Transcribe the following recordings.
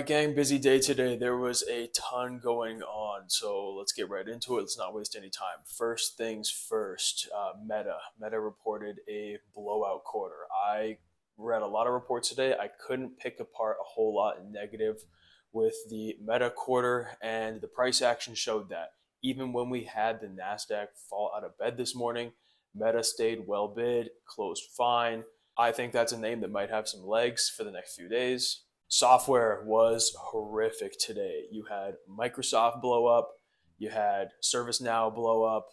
Gang, busy day today. There was a ton going on, so let's get right into it. Let's not waste any time. First things first, Meta reported a blowout quarter. I read a lot of reports today. I couldn't pick apart a whole lot in negative with the Meta quarter, and the price action showed that. Even when we had the NASDAQ fall out of bed this morning, Meta stayed well bid, closed fine. I think that's a name that might have some legs for the next few days. Software was horrific today. You had Microsoft blow up, you had ServiceNow blow up.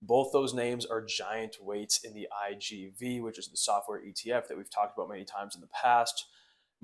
Both those names are giant weights in the IGV, which is the software ETF that we've talked about many times in the past.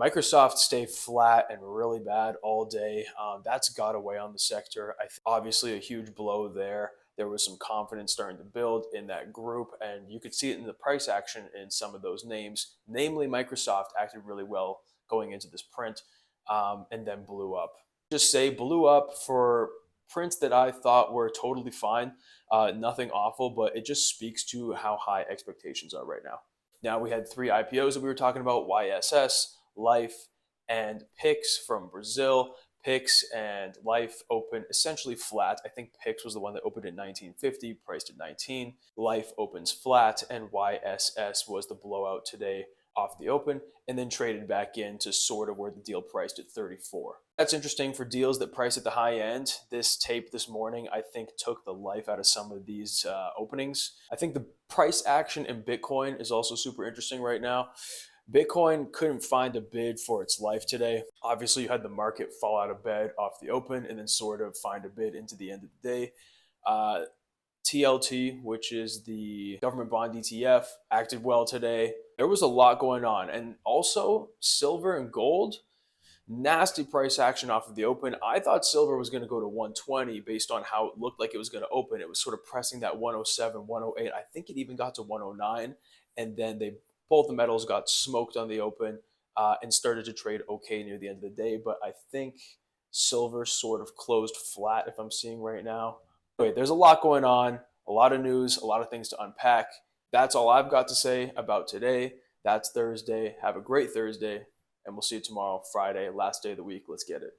Microsoft stayed flat and really bad all day. That's got away on the sector. Obviously, a huge blow there. There was some confidence starting to build in that group, and you could see it in the price action in some of those names. Namely, Microsoft acted really well going into this print, and then blew up. Just say blew up for prints that I thought were totally fine, nothing awful, but it just speaks to how high expectations are right now. Now we had three IPOs that we were talking about: YSS, Life, and Pix from Brazil. Pix and Life opened essentially flat. I think Pix was the one that opened at 1950, priced at 19. Life opens flat, and YSS was the blowout today off the open, and then traded back into sort of where the deal priced at 34. That's interesting for deals that price at the high end. This tape this morning, I think, took the life out of some of these openings. I think the price action in Bitcoin is also super interesting right now. Bitcoin couldn't find a bid for its life today. Obviously, you had the market fall out of bed off the open and then sort of find a bid into the end of the day. TLT, which is the government bond ETF, acted well today. There was a lot going on. And also, silver and gold, nasty price action off of the open. I thought silver was going to go to 120 based on how it looked like it was going to open. It was sort of pressing that 107, 108. I think it even got to 109. And then both the metals got smoked on the open and started to trade okay near the end of the day. But I think silver sort of closed flat, if I'm seeing right now. Anyway, there's a lot going on, a lot of news, a lot of things to unpack. That's all I've got to say about today. That's Thursday. Have a great Thursday, and we'll see you tomorrow, Friday, last day of the week. Let's get it.